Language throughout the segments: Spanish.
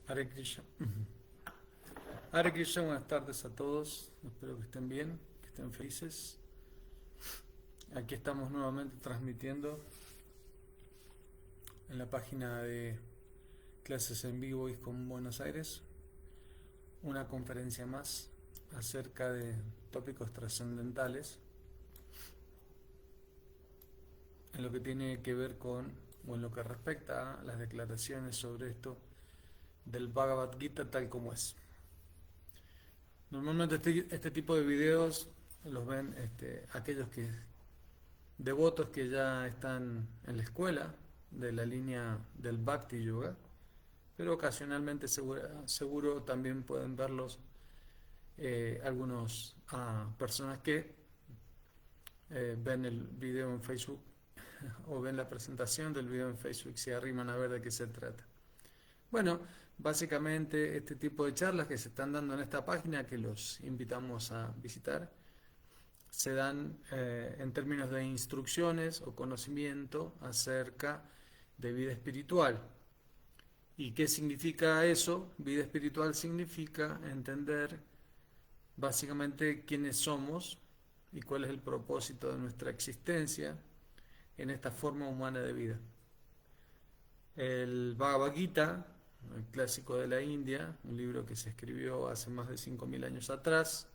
Hare Krishna. Hare Krishna, buenas tardes a todos. Espero que estén bien, que estén felices. Aquí estamos nuevamente transmitiendo en la página de Clases en Vivo ISKCON Buenos Aires una conferencia más acerca de tópicos trascendentales en lo que tiene que ver con, o en lo que respecta a las declaraciones sobre esto del Bhagavad Gita tal como es. Normalmente este tipo de videos los ven aquellos devotos que ya están en la escuela de la línea del Bhakti Yoga, pero ocasionalmente seguro también pueden verlos algunos personas que ven el video en Facebook o ven la presentación del video en Facebook y se arriman a ver de qué se trata. Bueno, básicamente este tipo de charlas que se están dando en esta página, que los invitamos a visitar, se dan en términos de instrucciones o conocimiento acerca de vida espiritual. ¿Y qué significa eso? Vida espiritual significa entender básicamente quiénes somos y cuál es el propósito de nuestra existencia en esta forma humana de vida. El Bhagavad Gita, el clásico de la India, un libro que se escribió hace más de 5.000 años atrás,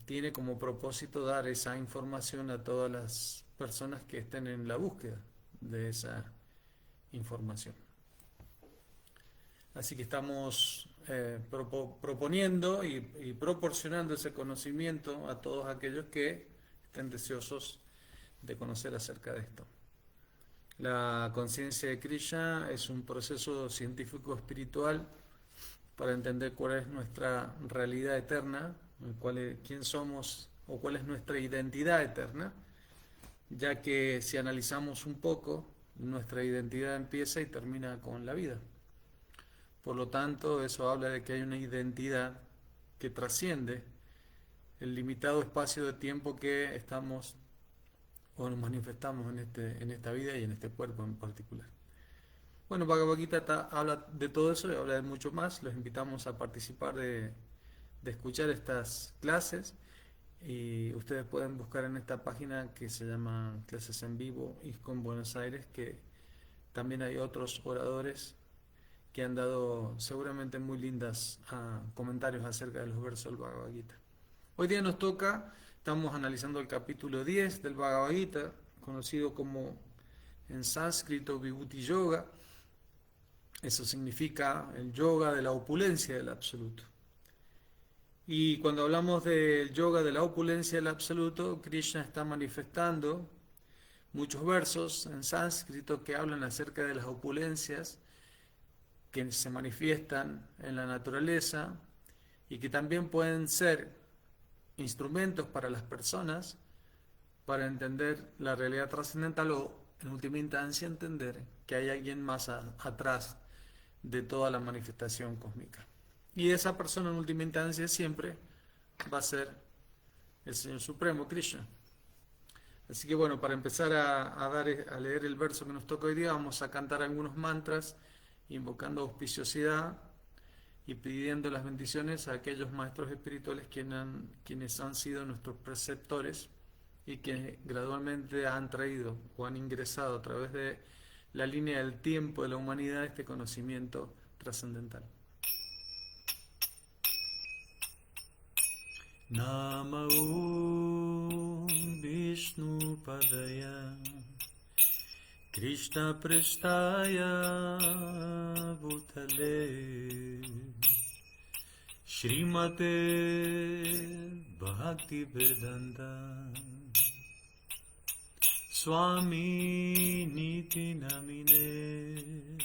tiene como propósito dar esa información a todas las personas que estén en la búsqueda de esa información. Así que estamos proponiendo y proporcionando ese conocimiento a todos aquellos que estén deseosos de conocer acerca de esto. La conciencia de Krishna es un proceso científico espiritual para entender cuál es nuestra realidad eterna, quién somos o cuál es nuestra identidad eterna, ya que si analizamos un poco, nuestra identidad empieza y termina con la vida. Por lo tanto, eso habla de que hay una identidad que trasciende el limitado espacio de tiempo que estamos o nos manifestamos en esta vida y en este cuerpo en particular. Bueno, Bhagavad Gita habla de todo eso y habla de mucho más. Los invitamos a participar de escuchar estas clases y ustedes pueden buscar en esta página que se llama Clases en Vivo ISKCON Buenos Aires, que también hay otros oradores que han dado seguramente muy lindas comentarios acerca de los versos del Bhagavad Gita. Hoy día nos toca, estamos analizando el capítulo 10 del Bhagavad Gita, conocido como en sánscrito Vibhuti Yoga. Eso significa el yoga de la opulencia del absoluto. Y cuando hablamos del yoga de la opulencia del absoluto, Krishna está manifestando muchos versos en sánscrito que hablan acerca de las opulencias que se manifiestan en la naturaleza y que también pueden ser instrumentos para las personas para entender la realidad trascendental o, en última instancia, entender que hay alguien más atrás de toda la manifestación cósmica. Y esa persona, en última instancia, siempre va a ser el Señor Supremo, Krishna. Así que bueno, para empezar a leer el verso que nos toca hoy día, vamos a cantar algunos mantras invocando auspiciosidad y pidiendo las bendiciones a aquellos maestros espirituales quienes han sido nuestros preceptores y que gradualmente han traído o han ingresado a través de la línea del tiempo de la humanidad este conocimiento trascendental. Nama Vishnu Padaya Krishna Prestaya Bhutale Srimate Bhakti Vedanta Swami Niti Namine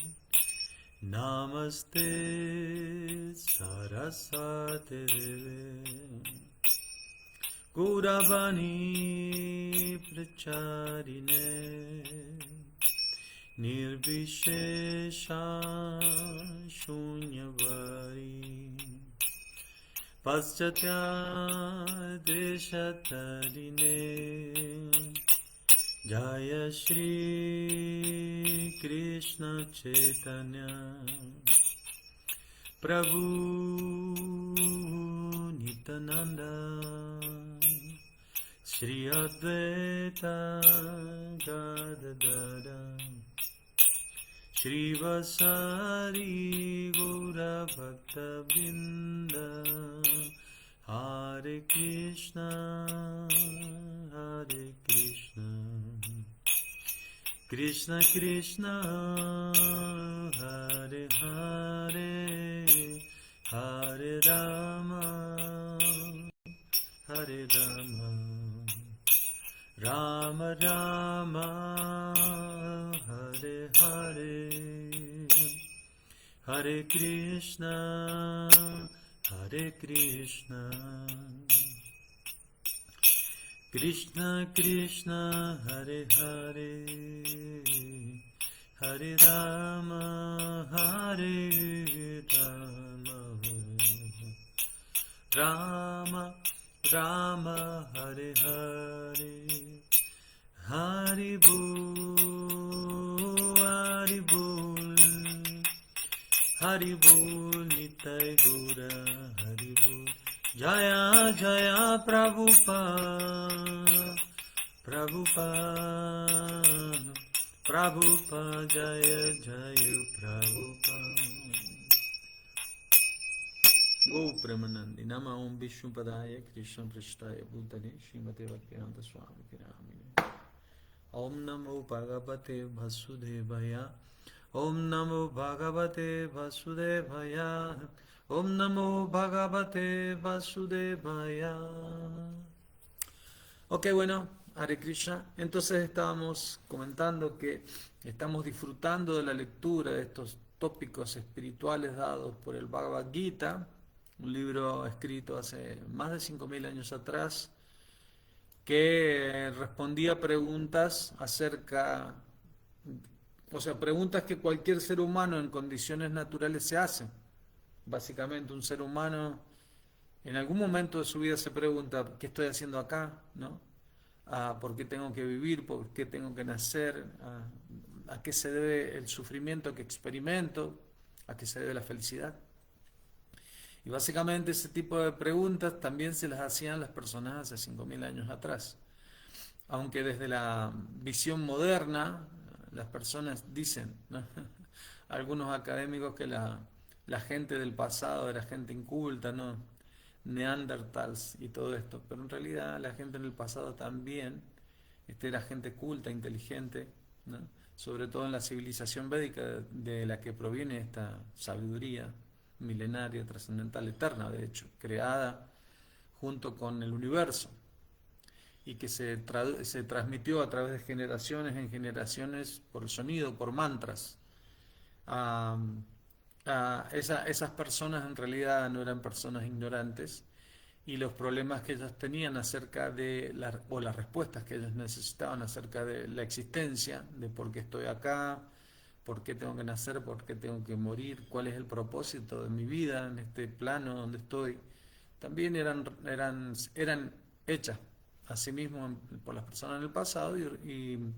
Namaste Sarasate Deve Gauravani Pracharine Nirvishesha Shunyavadi Paschatya Deshatarine Jaya Shri Krishna Chaitanya Prabhu Nityananda Shri Advaita Gadadara Shri Vasari Gaura Bhakta Vrinda Hare Krishna Krishna Krishna Hare Hare Hare Rama Hare Rama Rama Rama Hare Hare Hare Krishna Krishna Krishna Hare Hare Hare Rama Hare Rama Rama Rama Hare Hare Hari Bol Hari Bol Hari Bol Nitai Gaura Hari Bol Jaya Jaya Prabhupada Prabhupada Prabhupada Jaya Jaya Prabhupada Go Premanandi Nama Om Vishnu Padaya Krishna Prashtaya Bhutale Srimate Bhaktivedanta Swami Kiramini Om Namo Bhagavate Vasudevaya Om Namo Bhagavate Vasudevaya Om Namo Bhagavate Vasudevaya. Ok, bueno, Hare Krishna. Entonces estábamos comentando que estamos disfrutando de la lectura de estos tópicos espirituales dados por el Bhagavad Gita, un libro escrito hace más de 5000 años atrás, que respondía preguntas acerca, o sea, preguntas que cualquier ser humano en condiciones naturales se hace. Básicamente un ser humano en algún momento de su vida se pregunta, ¿qué estoy haciendo acá? ¿No? ¿Por qué tengo que vivir? ¿Por qué tengo que nacer? ¿A qué se debe el sufrimiento que experimento? ¿A qué se debe la felicidad? Y básicamente ese tipo de preguntas también se las hacían las personas hace 5000 años atrás. Aunque desde la visión moderna, las personas dicen, ¿no? Algunos académicos que la gente del pasado era gente inculta, ¿no? Neandertals y todo esto, pero en realidad la gente en el pasado también era gente culta, inteligente, ¿no? Sobre todo en la civilización védica de la que proviene esta sabiduría milenaria, trascendental, eterna, de hecho, creada junto con el universo y que se transmitió a través de generaciones en generaciones por el sonido, por mantras. Esas personas en realidad no eran personas ignorantes y los problemas que ellos tenían acerca de o las respuestas que ellos necesitaban acerca de la existencia, de por qué estoy acá, por qué tengo que nacer, por qué tengo que morir, cuál es el propósito de mi vida en este plano donde estoy, también eran hechas a sí mismos por las personas en el pasado y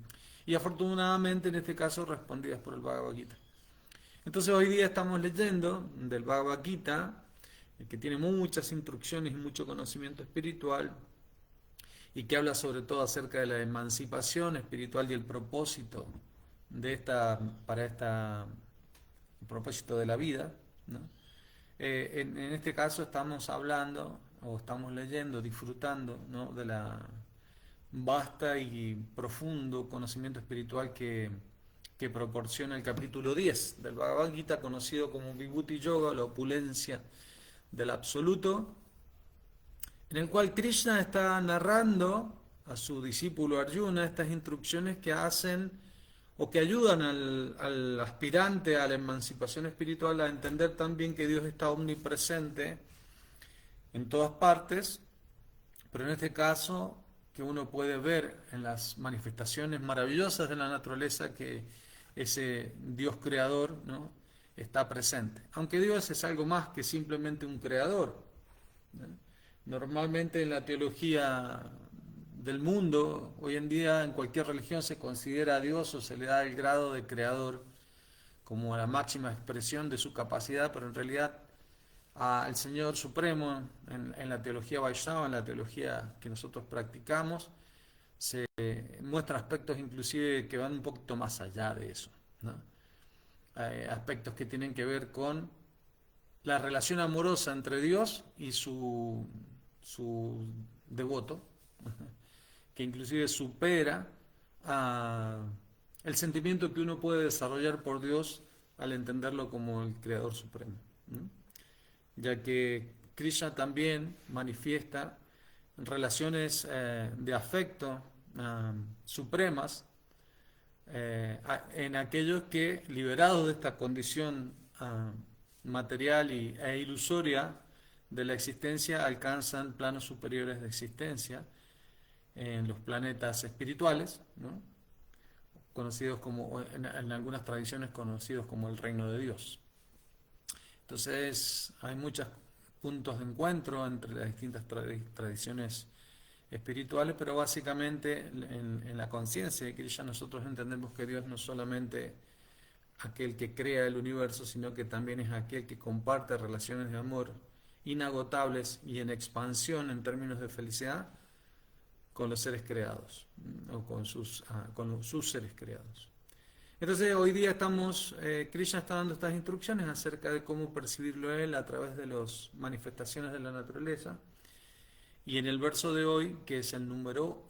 afortunadamente en este caso respondidas por el Bhagavad Gita. Entonces hoy día estamos leyendo del Bhagavad Gita, que tiene muchas instrucciones y mucho conocimiento espiritual, y que habla sobre todo acerca de la emancipación espiritual y el propósito de el propósito de la vida, ¿no? En este caso estamos hablando, o estamos leyendo, disfrutando, ¿no? de la vasta y profundo conocimiento espiritual que proporciona el capítulo 10 del Bhagavad Gita, conocido como Vibhuti Yoga, la opulencia del absoluto, en el cual Krishna está narrando a su discípulo Arjuna estas instrucciones que hacen o que ayudan al aspirante a la emancipación espiritual a entender también que Dios está omnipresente en todas partes, pero en este caso que uno puede ver en las manifestaciones maravillosas de la naturaleza que ese Dios creador, ¿no? está presente. Aunque Dios es algo más que simplemente un creador, ¿no? Normalmente en la teología del mundo, hoy en día en cualquier religión se considera a Dios o se le da el grado de creador como la máxima expresión de su capacidad, pero en realidad al Señor Supremo en la teología Vaishnava, en la teología que nosotros practicamos, se muestran aspectos inclusive que van un poquito más allá de eso, ¿no? Aspectos que tienen que ver con la relación amorosa entre Dios y su devoto, que inclusive supera a el sentimiento que uno puede desarrollar por Dios al entenderlo como el Creador Supremo, ¿no? Ya que Krishna también manifiesta relaciones de afecto supremas en aquellos que, liberados de esta condición material e ilusoria de la existencia, alcanzan planos superiores de existencia en los planetas espirituales, ¿no? Conocidos como, en algunas tradiciones conocidos como el reino de Dios. Entonces hay muchos puntos de encuentro entre las distintas tradiciones espirituales, pero básicamente en la conciencia de Krishna nosotros entendemos que Dios no es solamente aquel que crea el universo, sino que también es aquel que comparte relaciones de amor inagotables y en expansión en términos de felicidad con los seres creados, o con sus seres creados. Entonces hoy día Krishna está dando estas instrucciones acerca de cómo percibirlo él a través de las manifestaciones de la naturaleza. Y en el verso de hoy, que es el número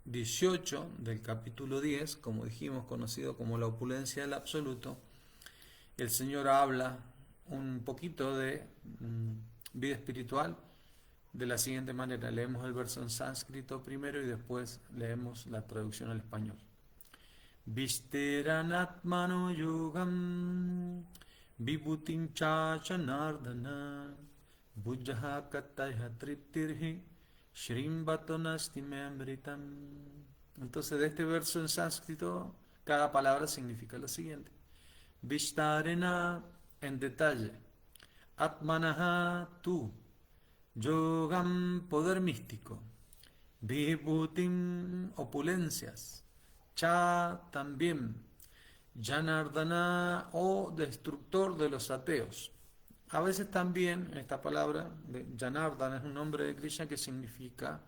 18 del capítulo 10, como dijimos, conocido como la opulencia del absoluto, el Señor habla un poquito de vida espiritual de la siguiente manera. Leemos el verso en sánscrito primero y después leemos la traducción al español. Visteranatmano yogam vibhutim chacha nardana bujjaha kataya triptirhi shrimbatonasti memritam. Entonces, de este verso en sánscrito, cada palabra significa lo siguiente. Vishtarena, en detalle. Atmanaha, tú. Yogam, poder místico. Vibhutim, opulencias. Cha, también. Janardana, o destructor de los ateos. A veces también esta palabra de Janardana es un nombre de Krishna que significa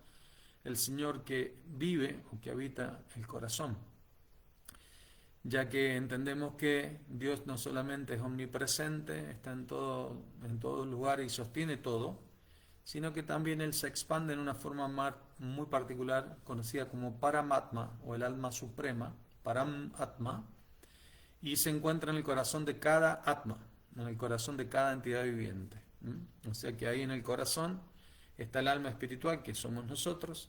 el Señor que vive o que habita el corazón, ya que entendemos que Dios no solamente es omnipresente, está en todo lugar y sostiene todo, sino que también Él se expande en una forma muy particular, conocida como Paramatma, o el alma suprema, Paramatma, y se encuentra en el corazón de cada Atma, en el corazón de cada entidad viviente. O sea que ahí en el corazón está el alma espiritual, que somos nosotros,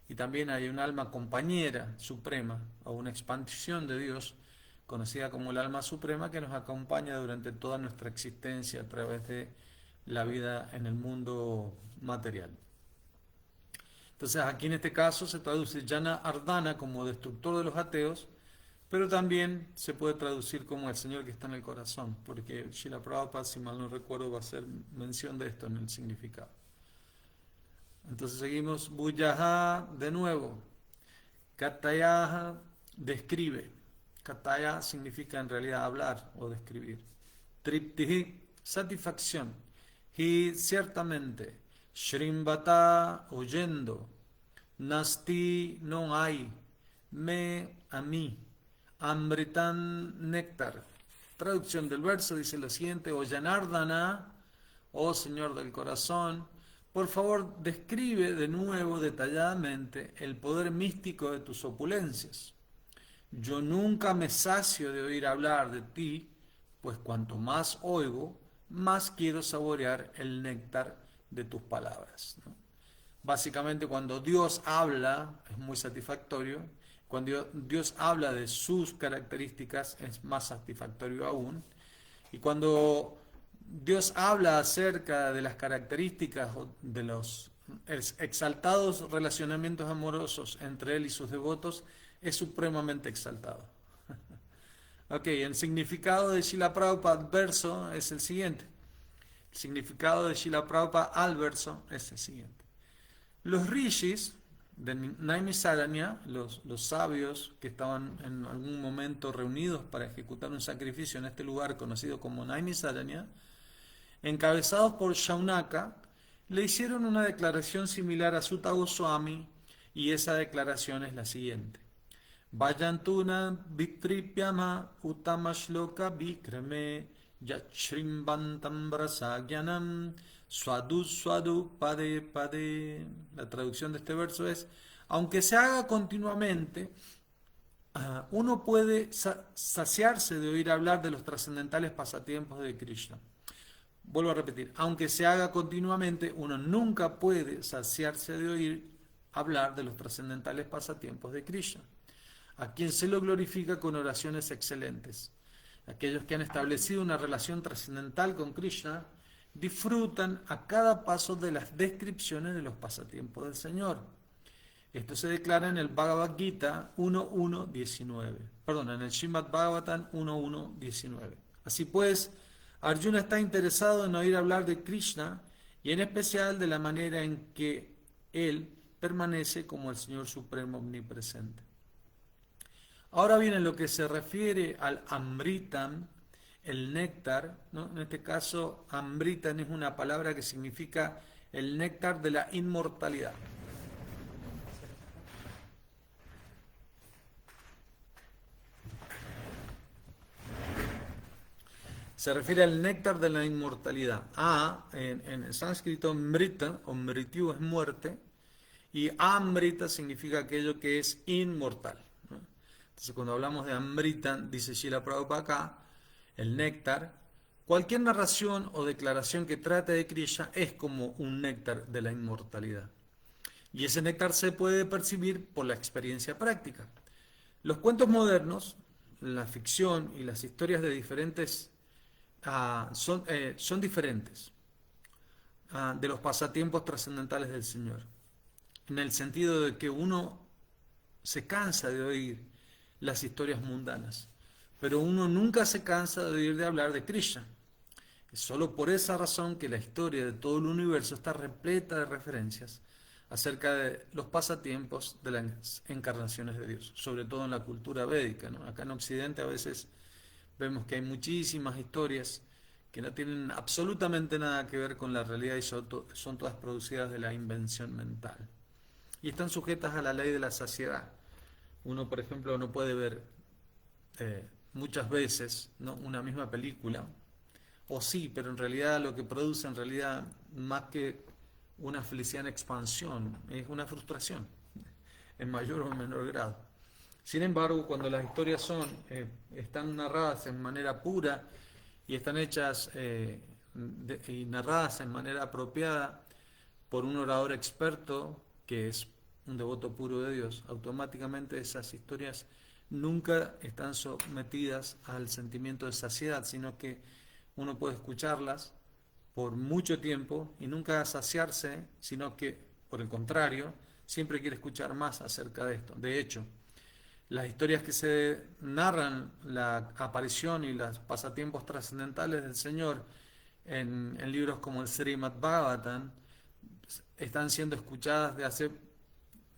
y también hay un alma compañera suprema, o una expansión de Dios, conocida como el alma suprema, que nos acompaña durante toda nuestra existencia a través de la vida en el mundo material. Entonces aquí en este caso se traduce Jana Ardana como destructor de los ateos, pero también se puede traducir como el Señor que está en el corazón, porque Srila Prabhupada, si mal no recuerdo, va a hacer mención de esto en el significado. Entonces seguimos, Bujaha, de nuevo, Katayaha, describe. Kataya significa en realidad hablar o describir. Triptihi, satisfacción. Hi, ciertamente. Shrimbata, oyendo. Nasti, no hay. Me, a mí. Amritan, néctar. Traducción del verso dice lo siguiente: O Janardana, oh Señor del corazón, por favor describe de nuevo detalladamente el poder místico de tus opulencias. Yo nunca me sacio de oír hablar de ti, pues cuanto más oigo, más quiero saborear el néctar de tus palabras, ¿no? Básicamente, cuando Dios habla es muy satisfactorio. Cuando Dios habla de sus características es más satisfactorio aún. Y cuando Dios habla acerca de las características de los exaltados relacionamientos amorosos entre Él y sus devotos, es supremamente exaltado. Ok, el significado de Srila Prabhupada al verso es el siguiente. El significado de Srila Prabhupada al verso es el siguiente. Los rishis de Naimisaranya, los sabios que estaban en algún momento reunidos para ejecutar un sacrificio en este lugar conocido como Naimisaranya, encabezados por Shaunaka, le hicieron una declaración similar a Sutta Goswami, y esa declaración es la siguiente. Vayantuna vitripyama utamashloka vikrame yachrimbantam brasagyanam swadu swadu pade pade. La traducción de este verso es: aunque se haga continuamente, uno puede saciarse de oír hablar de los trascendentales pasatiempos de Krishna. Vuelvo a repetir, aunque se haga continuamente, uno nunca puede saciarse de oír hablar de los trascendentales pasatiempos de Krishna, a quien se lo glorifica con oraciones excelentes. Aquellos que han establecido una relación trascendental con Krishna disfrutan a cada paso de las descripciones de los pasatiempos del Señor. Esto se declara en el Bhagavad Gita 1.1.19. Perdón, en el Srimad Bhagavatam 1.1.19. Así pues, Arjuna está interesado en oír hablar de Krishna y en especial de la manera en que él permanece como el Señor Supremo omnipresente. Ahora bien, en lo que se refiere al Amritam, el néctar, ¿no? En este caso, Amritam es una palabra que significa el néctar de la inmortalidad. Se refiere al néctar de la inmortalidad. En el sánscrito, mrita o mrityu es muerte, y amrita significa aquello que es inmortal, ¿no? Entonces, cuando hablamos de amrita, dice Srila Prabhupada acá, el néctar, cualquier narración o declaración que trate de Krishna es como un néctar de la inmortalidad. Y ese néctar se puede percibir por la experiencia práctica. Los cuentos modernos, la ficción y las historias de diferentes son diferentes de los pasatiempos trascendentales del Señor, en el sentido de que uno se cansa de oír las historias mundanas, pero uno nunca se cansa de oír de hablar de Krishna. Es solo por esa razón que la historia de todo el universo está repleta de referencias acerca de los pasatiempos de las encarnaciones de Dios, sobre todo en la cultura védica, ¿no? Acá en Occidente a veces vemos que hay muchísimas historias que no tienen absolutamente nada que ver con la realidad y son todas producidas de la invención mental. Y están sujetas a la ley de la saciedad. Uno, por ejemplo, no puede ver muchas veces, ¿no?, una misma película, o sí, pero en realidad lo que produce en realidad más que una felicidad en expansión es una frustración, en mayor o menor grado. Sin embargo, cuando las historias están narradas en manera pura y están hechas y narradas en manera apropiada por un orador experto que es un devoto puro de Dios, automáticamente esas historias nunca están sometidas al sentimiento de saciedad, sino que uno puede escucharlas por mucho tiempo y nunca saciarse, sino que, por el contrario, siempre quiere escuchar más acerca de esto. De hecho, las historias que se narran la aparición y los pasatiempos trascendentales del Señor en libros como el Srimad Bhagavatam están siendo escuchadas de hace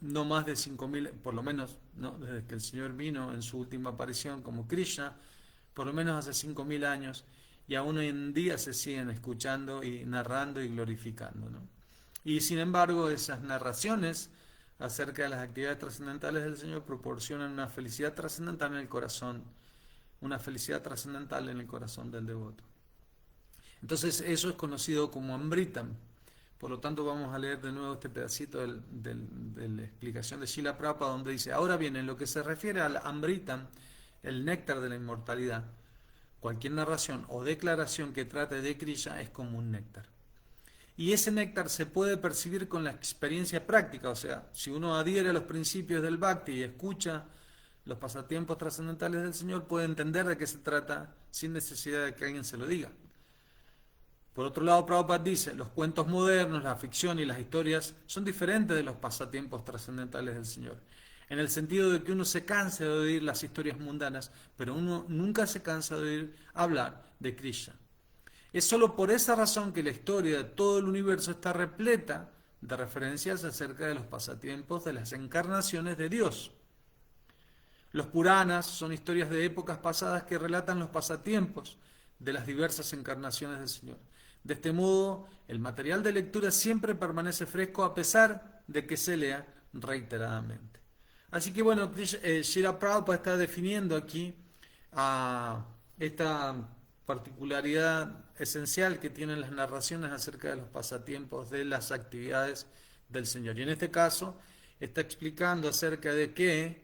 no más de 5.000, por lo menos, ¿no?, desde que el Señor vino en su última aparición como Krishna, por lo menos hace 5.000 años, y aún hoy en día se siguen escuchando y narrando y glorificando, ¿no? Y sin embargo, esas narraciones acerca de las actividades trascendentales del Señor proporcionan una felicidad trascendental en el corazón, una felicidad trascendental en el corazón del devoto. Entonces, eso es conocido como Amritam. Por lo tanto, vamos a leer de nuevo este pedacito de la explicación de Srila Prabhupada, donde dice: ahora bien, en lo que se refiere al Amritam, el néctar de la inmortalidad, cualquier narración o declaración que trate de Krishna es como un néctar. Y ese néctar se puede percibir con la experiencia práctica, o sea, si uno adhiere a los principios del Bhakti y escucha los pasatiempos trascendentales del Señor, puede entender de qué se trata sin necesidad de que alguien se lo diga. Por otro lado, Prabhupada dice: los cuentos modernos, la ficción y las historias son diferentes de los pasatiempos trascendentales del Señor, en el sentido de que uno se cansa de oír las historias mundanas, pero uno nunca se cansa de oír hablar de Krishna. Es solo por esa razón que la historia de todo el universo está repleta de referencias acerca de los pasatiempos de las encarnaciones de Dios. Los Puranas son historias de épocas pasadas que relatan los pasatiempos de las diversas encarnaciones del Señor. De este modo, el material de lectura siempre permanece fresco a pesar de que se lea reiteradamente. Así que bueno, Srila Prabhupada está definiendo aquí esta particularidad esencial que tienen las narraciones acerca de los pasatiempos, de las actividades del Señor. Y en este caso está explicando acerca de que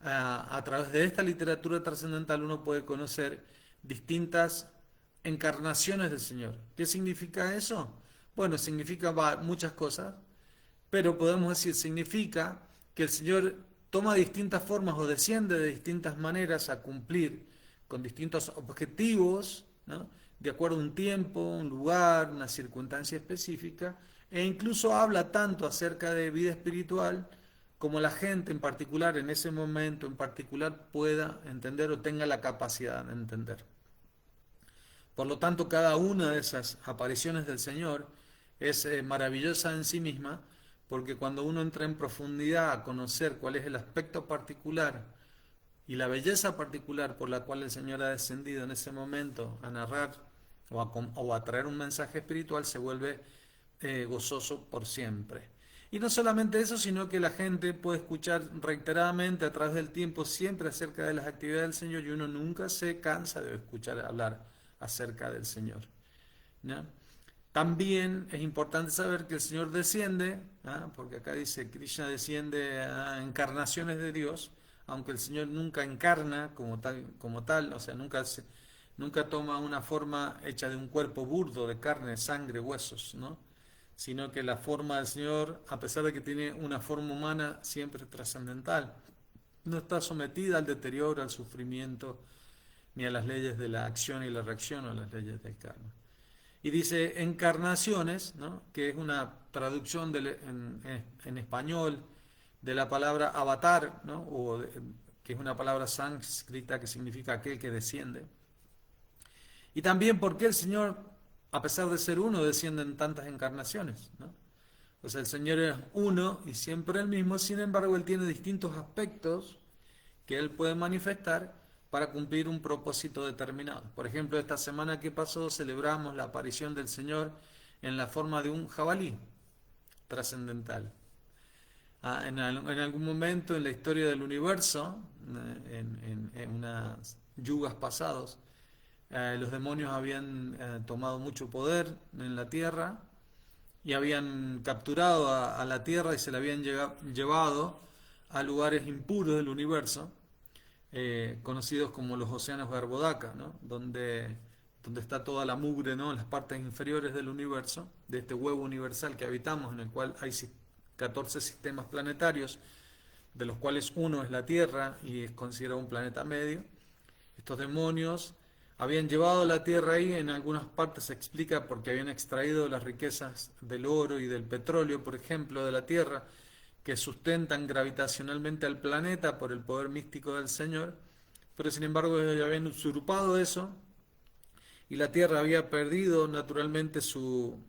a través de esta literatura trascendental uno puede conocer distintas encarnaciones del Señor. ¿Qué significa eso? Bueno, significa muchas cosas, pero podemos decir, significa que el Señor toma distintas formas o desciende de distintas maneras a cumplir con distintos objetivos, ¿no? De acuerdo a un tiempo, un lugar, una circunstancia específica, e incluso habla tanto acerca de vida espiritual como la gente en particular, en ese momento en particular, pueda entender o tenga la capacidad de entender. Por lo tanto, cada una de esas apariciones del Señor es maravillosa en sí misma, porque cuando uno entra en profundidad a conocer cuál es el aspecto particular y la belleza particular por la cual el Señor ha descendido en ese momento a narrar o a traer un mensaje espiritual, se vuelve gozoso por siempre. Y no solamente eso, sino que la gente puede escuchar reiteradamente a través del tiempo siempre acerca de las actividades del Señor y uno nunca se cansa de escuchar hablar acerca del Señor, ¿no? También es importante saber que el Señor desciende, porque acá dice Krishna desciende a encarnaciones de Dios, aunque el Señor nunca encarna como tal, o sea, nunca toma una forma hecha de un cuerpo burdo de carne, sangre, huesos, ¿no? Sino que la forma del Señor, a pesar de que tiene una forma humana, siempre es trascendental. No está sometida al deterioro, al sufrimiento, ni a las leyes de la acción y la reacción o a las leyes del karma. Y dice encarnaciones, ¿no? Que es una traducción en español de la palabra avatar, ¿no? Que es una palabra sánscrita que significa aquel que desciende. Y también porque el Señor, a pesar de ser uno, desciende en tantas encarnaciones, ¿no? O sea, el Señor es uno y siempre el mismo, sin embargo, Él tiene distintos aspectos que Él puede manifestar para cumplir un propósito determinado. Por ejemplo, esta semana que pasó celebramos la aparición del Señor en la forma de un jabalí trascendental. En algún momento en la historia del universo, en unas yugas pasados, los demonios habían tomado mucho poder en la tierra y habían capturado a la tierra y se la habían llevado a lugares impuros del universo, conocidos como los océanos Garbhodaka, ¿no? donde está toda la mugre, ¿no? En las partes inferiores del universo, de este huevo universal que habitamos, en el cual hay 14 sistemas planetarios, de los cuales uno es la Tierra y es considerado un planeta medio. Estos demonios habían llevado la Tierra ahí, en algunas partes se explica porque habían extraído las riquezas del oro y del petróleo, por ejemplo, de la Tierra, que sustentan gravitacionalmente al planeta por el poder místico del Señor, pero sin embargo ellos habían usurpado eso y la Tierra había perdido naturalmente su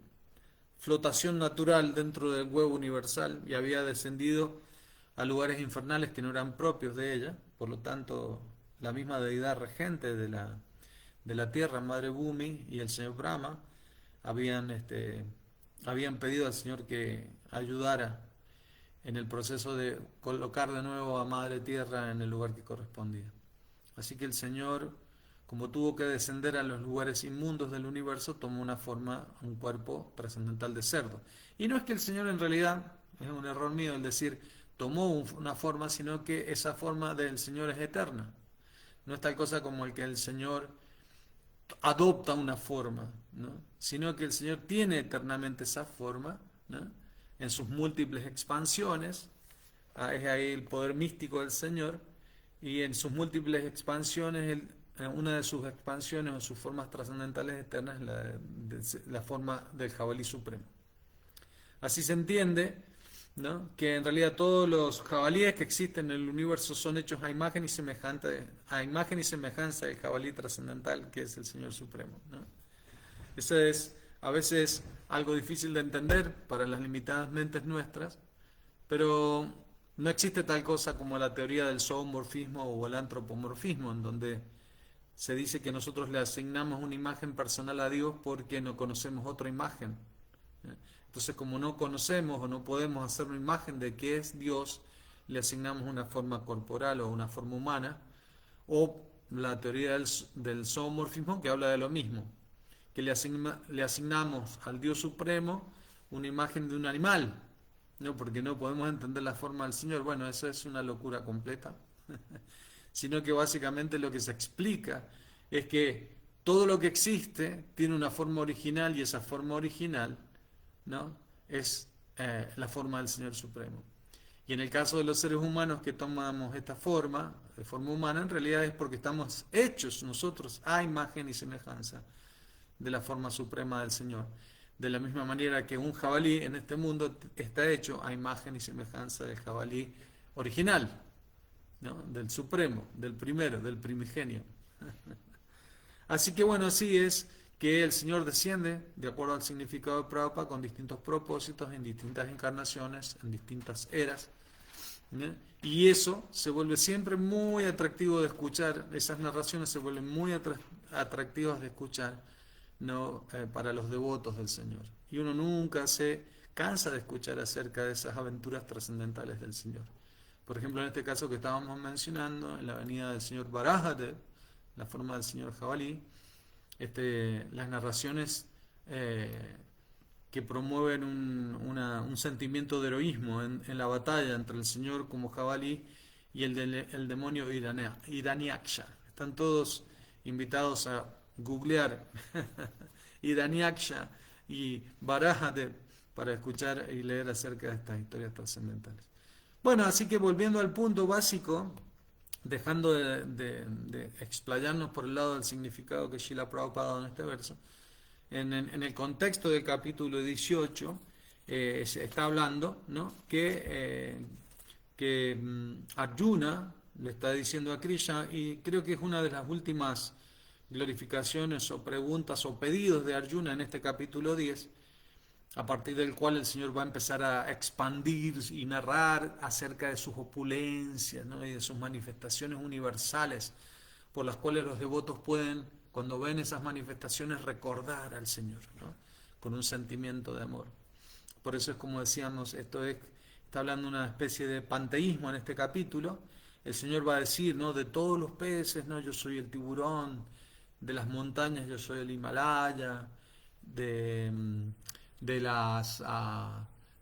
flotación natural dentro del huevo universal y había descendido a lugares infernales que no eran propios de ella. Por lo tanto, la misma deidad regente de la Tierra, Madre Bhumi, y el Señor Brahma habían pedido al Señor que ayudara en el proceso de colocar de nuevo a Madre Tierra en el lugar que correspondía. Así que el Señor, como tuvo que descender a los lugares inmundos del universo, tomó una forma, un cuerpo trascendental de cerdo. Y no es que el Señor en realidad, es un error mío el decir, tomó una forma, sino que esa forma del Señor es eterna. No es tal cosa como el que el Señor adopta una forma, ¿no? Sino que el Señor tiene eternamente esa forma, ¿no? En sus múltiples expansiones, es ahí el poder místico del Señor, y en sus múltiples expansiones, una de sus expansiones o sus formas trascendentales eternas es la forma del jabalí supremo. Así se entiende, ¿no? Que en realidad todos los jabalíes que existen en el universo son hechos a imagen y semejanza del jabalí trascendental que es el Señor Supremo, ¿no? Eso es a veces algo difícil de entender para las limitadas mentes nuestras, pero no existe tal cosa como la teoría del zoomorfismo o el antropomorfismo, en donde se dice que nosotros le asignamos una imagen personal a Dios porque no conocemos otra imagen. Entonces, como no conocemos o no podemos hacer una imagen de qué es Dios, le asignamos una forma corporal o una forma humana, o la teoría del zoomorfismo, que habla de lo mismo, que le asignamos al Dios Supremo una imagen de un animal, ¿no? Porque no podemos entender la forma del Señor. Bueno, eso es una locura completa. Sino que básicamente lo que se explica es que todo lo que existe tiene una forma original, y esa forma original, ¿no?, es la forma del Señor Supremo. Y en el caso de los seres humanos que tomamos esta forma, de forma humana, en realidad es porque estamos hechos nosotros a imagen y semejanza de la forma suprema del Señor. De la misma manera que un jabalí en este mundo está hecho a imagen y semejanza del jabalí original, ¿no?, del Supremo, del primero, del primigenio. Así que bueno, así es que el Señor desciende, de acuerdo al significado de Prabhupada, con distintos propósitos, en distintas encarnaciones, en distintas eras, ¿no? Y eso se vuelve siempre muy atractivo de escuchar, esas narraciones se vuelven muy atractivas de escuchar, ¿no?, para los devotos del Señor. Y uno nunca se cansa de escuchar acerca de esas aventuras trascendentales del Señor. Por ejemplo, en este caso que estábamos mencionando, en la venida del señor Varahadev, la forma del señor Jabalí, las narraciones que promueven un sentimiento de heroísmo en la batalla entre el señor como jabalí y el demonio Hiranyaksha. Están todos invitados a googlear Hiranyaksha y Varahadev para escuchar y leer acerca de estas historias trascendentales. Bueno, así que volviendo al punto básico, dejando de explayarnos por el lado del significado que Srila Prabhupada ha dado en este verso, en el contexto del capítulo 18, se está hablando, ¿no?, que Arjuna le está diciendo a Krishna, y creo que es una de las últimas glorificaciones o preguntas o pedidos de Arjuna en este capítulo 10, a partir del cual el Señor va a empezar a expandir y narrar acerca de sus opulencias, ¿no?, y de sus manifestaciones universales, por las cuales los devotos pueden, cuando ven esas manifestaciones, recordar al Señor, ¿no?, con un sentimiento de amor. Por eso es como decíamos, está hablando de una especie de panteísmo en este capítulo. El Señor va a decir, ¿no?, de todos los peces, ¿no?, yo soy el tiburón; de las montañas yo soy el Himalaya; de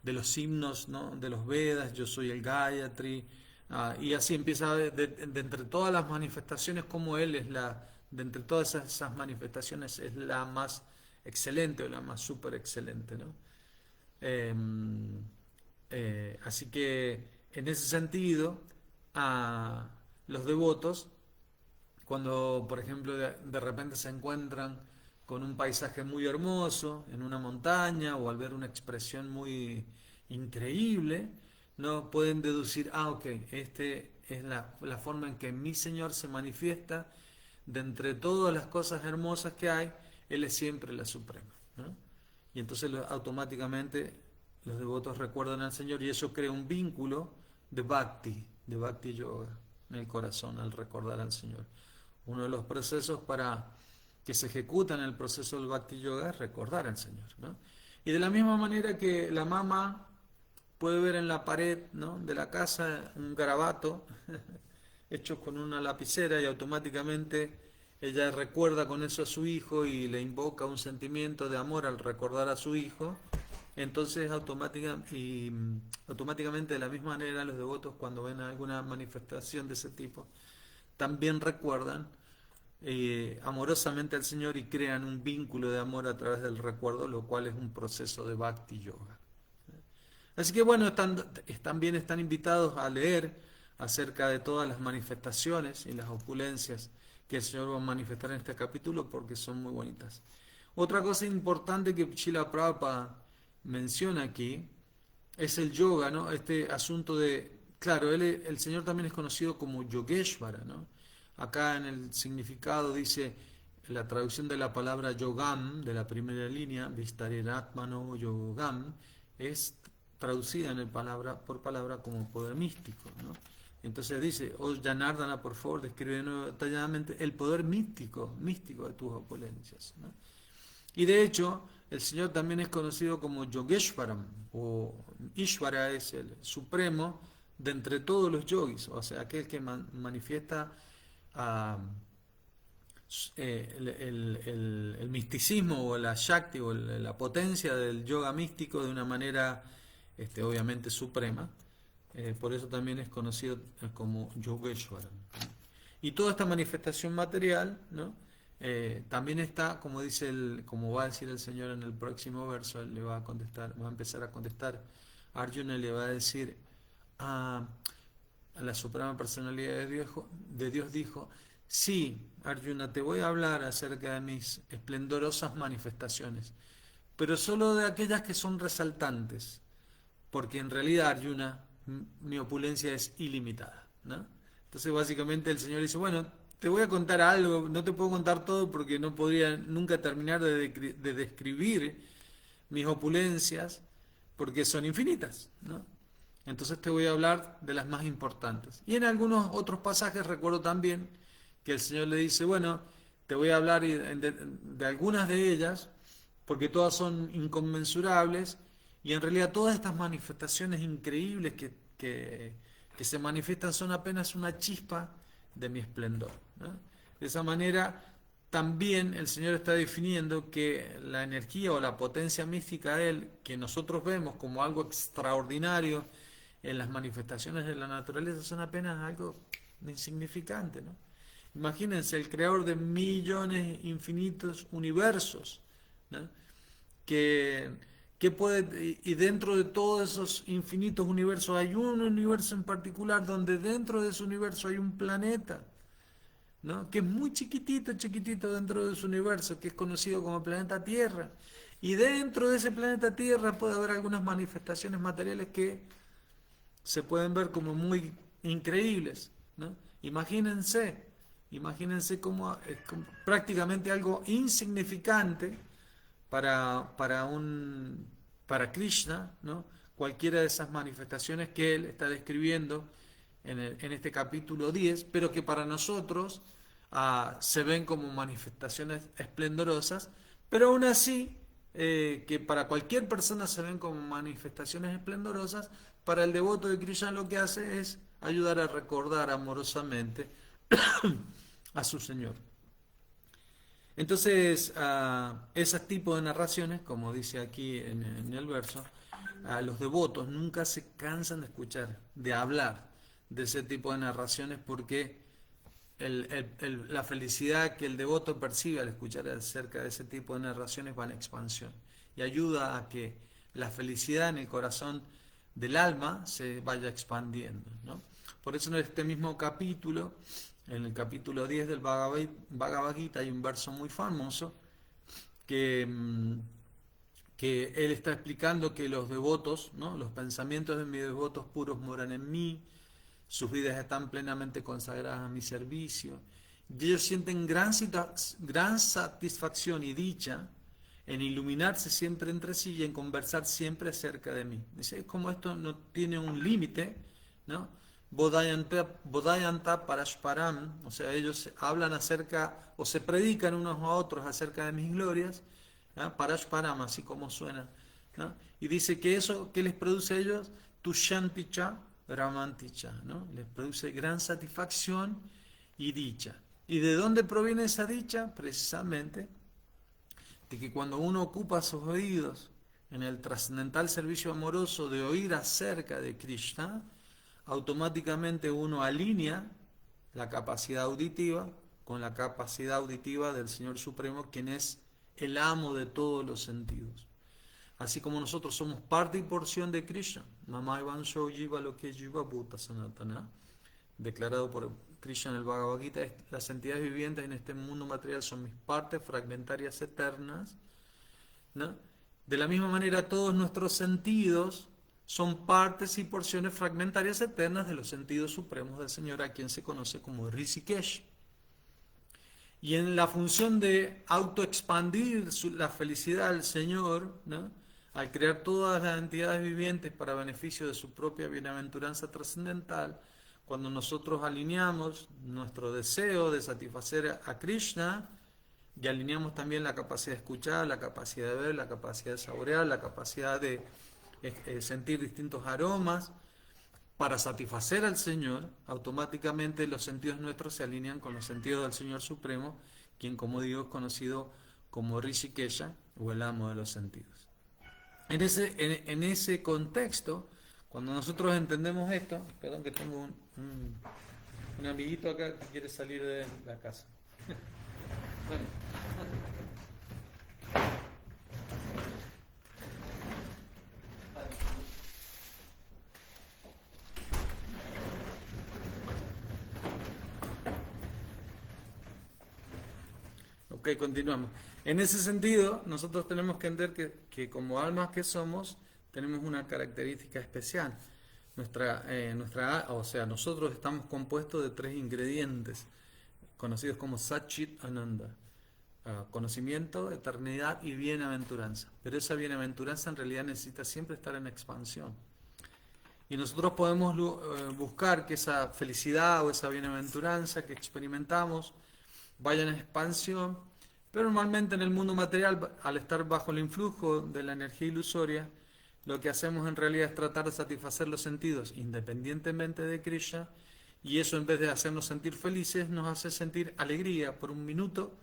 los himnos, ¿no?, de los Vedas yo soy el Gayatri, y así empieza de entre todas las manifestaciones, como Él es de entre todas esas manifestaciones es la más excelente o la más súper excelente, ¿no? Así que en ese sentido, a los devotos, cuando por ejemplo de repente se encuentran con un paisaje muy hermoso en una montaña, o al ver una expresión muy increíble, no pueden deducir, ok, este es la forma en que mi Señor se manifiesta. De entre todas las cosas hermosas que hay, Él es siempre la suprema, ¿no? Y entonces automáticamente los devotos recuerdan al Señor, y eso crea un vínculo de bhakti yoga en el corazón al recordar al Señor. Uno de los procesos para que se ejecuta en el proceso del bhakti yoga es recordar al Señor, ¿no? Y de la misma manera que la mamá puede ver en la pared, ¿no?, de la casa un garabato hecho con una lapicera, y automáticamente ella recuerda con eso a su hijo y le invoca un sentimiento de amor al recordar a su hijo. Entonces automáticamente, de la misma manera, los devotos, cuando ven alguna manifestación de ese tipo, también recuerdan amorosamente al Señor y crean un vínculo de amor a través del recuerdo, lo cual es un proceso de bhakti yoga. Así que bueno, están invitados a leer acerca de todas las manifestaciones y las opulencias que el Señor va a manifestar en este capítulo, porque son muy bonitas. Otra cosa importante que Srila Prabhupada menciona aquí es el yoga, ¿no? Este asunto claro, el Señor también es conocido como Yogeshvara, ¿no? Acá en el significado dice, la traducción de la palabra yogam, de la primera línea, Vistareratmano yogam, es traducida por palabra como poder místico, ¿no? Entonces dice, oh Janardana, por favor, describe de nuevo detalladamente el poder místico de tus opulencias, ¿no? Y de hecho, el Señor también es conocido como Yogeshwaram, o Ishvara es el supremo de entre todos los yogis, o sea, aquel que manifiesta ah, el misticismo o la Shakti o la potencia del yoga místico de una manera obviamente suprema. Por eso también es conocido como Yogeshwaran. Y toda esta manifestación material, ¿no? También está, como dice como va a decir el Señor en el próximo verso, él le va a contestar, va a empezar a contestar. Arjuna le va a decir a la Suprema Personalidad de Dios dijo, sí, Arjuna, te voy a hablar acerca de mis esplendorosas manifestaciones, pero solo de aquellas que son resaltantes, porque en realidad, Arjuna, mi opulencia es ilimitada, ¿no? Entonces básicamente el Señor dice, bueno, te voy a contar algo, no te puedo contar todo porque no podría nunca terminar de describir mis opulencias, porque son infinitas, ¿no? Entonces te voy a hablar de las más importantes. Y en algunos otros pasajes recuerdo también que el Señor le dice, bueno, te voy a hablar de algunas de ellas, porque todas son inconmensurables, y en realidad todas estas manifestaciones increíbles que se manifiestan son apenas una chispa de mi esplendor, ¿no? De esa manera, también el Señor está definiendo que la energía o la potencia mística de Él, que nosotros vemos como algo extraordinario en las manifestaciones de la naturaleza, son apenas algo insignificante, ¿no? Imagínense, el creador de millones infinitos universos, ¿no? que, que puede, y dentro de todos esos infinitos universos hay un universo en particular donde dentro de ese universo hay un planeta, ¿no? Que es muy chiquitito, chiquitito dentro de su universo, que es conocido como planeta Tierra. Y dentro de ese planeta Tierra puede haber algunas manifestaciones materiales que se pueden ver como muy increíbles, ¿no? Imagínense, imagínense como, como prácticamente algo insignificante para Krishna, ¿no? Cualquiera de esas manifestaciones que él está describiendo en este capítulo 10, pero que para nosotros se ven como manifestaciones esplendorosas, pero aún así, que para cualquier persona se ven como manifestaciones esplendorosas, para el devoto de Krishna lo que hace es ayudar a recordar amorosamente a su Señor. Entonces, ese tipo de narraciones, como dice aquí en el verso, los devotos nunca se cansan de escuchar, de hablar de ese tipo de narraciones porque la felicidad que el devoto percibe al escuchar acerca de ese tipo de narraciones va en expansión y ayuda a que la felicidad en el corazón del alma se vaya expandiendo, ¿no? Por eso en este mismo capítulo, en el capítulo 10 del Bhagavad Gita, hay un verso muy famoso que, que él está explicando que los devotos, ¿no? Los pensamientos de mis devotos puros moran en mí, sus vidas están plenamente consagradas a mi servicio, y ellos sienten gran satisfacción y dicha en iluminarse siempre entre sí y en conversar siempre acerca de mí. Dice, como esto no tiene un límite, ¿no? Bodhayanta Parashparam, o sea, ellos hablan acerca o se predican unos a otros acerca de mis glorias, ¿no? Parashparam, así como suena, ¿no? Y dice que eso, ¿qué les produce a ellos? Tushanticha Ramanticha, ¿no? Les produce gran satisfacción y dicha. ¿Y de dónde proviene esa dicha? Precisamente de que cuando uno ocupa sus oídos en el trascendental servicio amoroso de oír acerca de Krishna, automáticamente uno alinea la capacidad auditiva con la capacidad auditiva del Señor Supremo, quien es el amo de todos los sentidos. Así como nosotros somos parte y porción de Krishna, declarado por Krishna en el Bhagavad Gita, las entidades vivientes en este mundo material son mis partes fragmentarias eternas, ¿no? De la misma manera, todos nuestros sentidos son partes y porciones fragmentarias eternas de los sentidos supremos del Señor, a quien se conoce como Rishikesh. Y en la función de autoexpandir la felicidad del Señor, ¿no? Al crear todas las entidades vivientes para beneficio de su propia bienaventuranza trascendental, cuando nosotros alineamos nuestro deseo de satisfacer a Krishna y alineamos también la capacidad de escuchar, la capacidad de ver, la capacidad de saborear, la capacidad de sentir distintos aromas para satisfacer al Señor, automáticamente los sentidos nuestros se alinean con los sentidos del Señor Supremo, quien, como digo, es conocido como Rishikesha, o el amo de los sentidos. En ese contexto, cuando nosotros entendemos esto, perdón que tengo un amiguito acá que quiere salir de la casa. Bueno. Ok, continuamos. En ese sentido, nosotros tenemos que entender que como almas que somos, tenemos una característica especial. O sea, nosotros estamos compuestos de 3 ingredientes, conocidos como Satchit Ananda: conocimiento, eternidad y bienaventuranza. Pero esa bienaventuranza en realidad necesita siempre estar en expansión. Y nosotros podemos buscar que esa felicidad o esa bienaventuranza que experimentamos vaya en expansión, pero normalmente en el mundo material, al estar bajo el influjo de la energía ilusoria, lo que hacemos en realidad es tratar de satisfacer los sentidos independientemente de Krishna, y eso, en vez de hacernos sentir felices, nos hace sentir alegría por un minuto,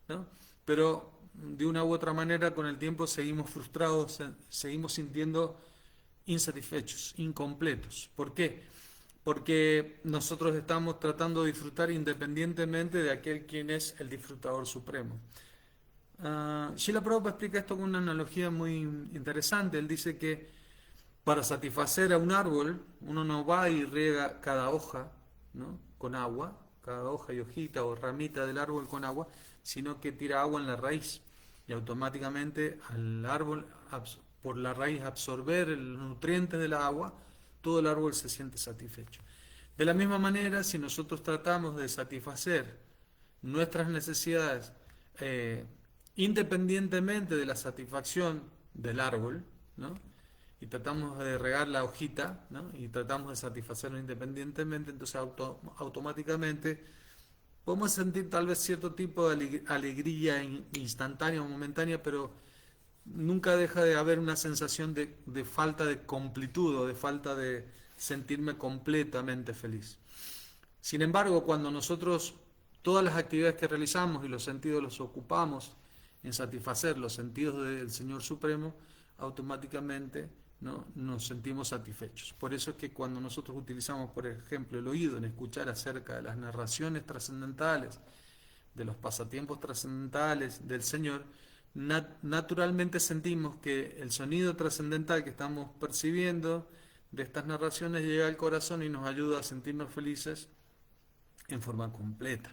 ¿no? Pero de una u otra manera con el tiempo seguimos frustrados, seguimos sintiendo insatisfechos, incompletos. ¿Por qué? Porque nosotros estamos tratando de disfrutar independientemente de aquel quien es el disfrutador supremo. Srila Prabhupada explica esto con una analogía muy interesante. Él dice que para satisfacer a un árbol, uno no va y riega cada hoja, ¿no?, con agua, cada hoja y hojita o ramita del árbol con agua, sino que tira agua en la raíz, y automáticamente al árbol, por la raíz absorber el nutriente del agua, todo el árbol se siente satisfecho. De la misma manera, si nosotros tratamos de satisfacer nuestras necesidades independientemente de la satisfacción del árbol, ¿no?, y tratamos de regar la hojita, ¿no?, y tratamos de satisfacerlo independientemente, entonces automáticamente podemos sentir tal vez cierto tipo de alegría instantánea o momentánea, pero nunca deja de haber una sensación de falta de completud o de falta de sentirme completamente feliz. Sin embargo, cuando nosotros todas las actividades que realizamos y los sentidos los ocupamos en satisfacer los sentidos del Señor Supremo, automáticamente, ¿no?, nos sentimos satisfechos. Por eso es que cuando nosotros utilizamos, por ejemplo, el oído en escuchar acerca de las narraciones trascendentales, de los pasatiempos trascendentales del Señor, naturalmente sentimos que el sonido trascendental que estamos percibiendo de estas narraciones llega al corazón y nos ayuda a sentirnos felices en forma completa,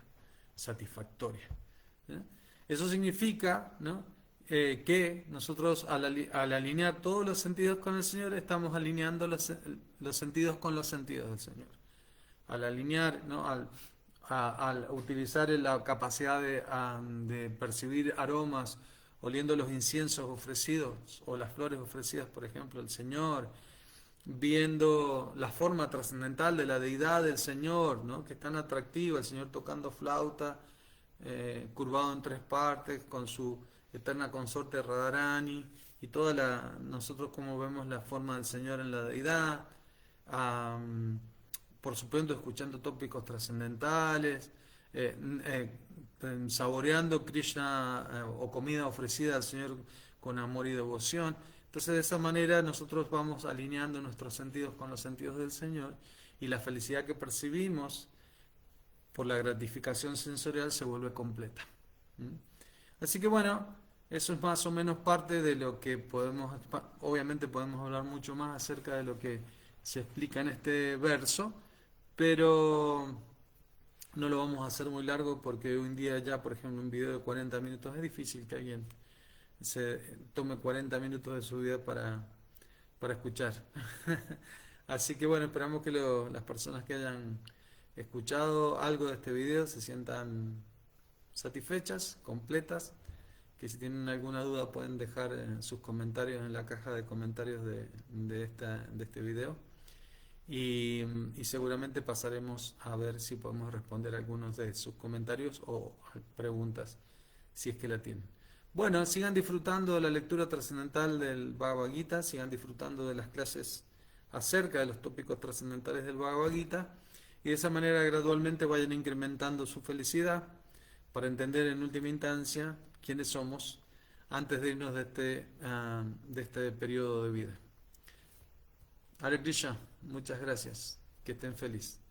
satisfactoria, ¿eh? Eso significa, ¿no?, que nosotros al alinear todos los sentidos con el Señor, estamos alineando los sentidos con los sentidos del Señor. Al alinear, ¿no?, al utilizar la capacidad de percibir aromas, oliendo los inciensos ofrecidos o las flores ofrecidas, por ejemplo, al Señor, viendo la forma trascendental de la deidad del Señor, ¿no?, que es tan atractiva, el Señor tocando flauta, curvado en 3 partes, con su eterna consorte Radharani, y nosotros como vemos la forma del Señor en la deidad, por supuesto escuchando tópicos trascendentales, saboreando Krishna o comida ofrecida al Señor con amor y devoción. Entonces, de esa manera nosotros vamos alineando nuestros sentidos con los sentidos del Señor, y la felicidad que percibimos por la gratificación sensorial se vuelve completa. Así que bueno, eso es más o menos parte de lo que obviamente podemos hablar mucho más acerca de lo que se explica en este verso, pero no lo vamos a hacer muy largo, porque hoy en día ya, por ejemplo, un video de 40 minutos es difícil que alguien se tome 40 minutos de su vida para escuchar. Así que bueno, esperamos que las personas que hayan escuchado algo de este video se sientan satisfechas, completas, que si tienen alguna duda pueden dejar sus comentarios en la caja de comentarios de este video. y seguramente pasaremos a ver si podemos responder algunos de sus comentarios o preguntas, si es que la tienen. Bueno, sigan disfrutando de la lectura trascendental del Bhagavad Gita, sigan disfrutando de las clases acerca de los tópicos trascendentales del Bhagavad Gita y de esa manera gradualmente vayan incrementando su felicidad para entender en última instancia quiénes somos antes de irnos de este periodo de vida. Hare Krishna, muchas gracias, que estén felices.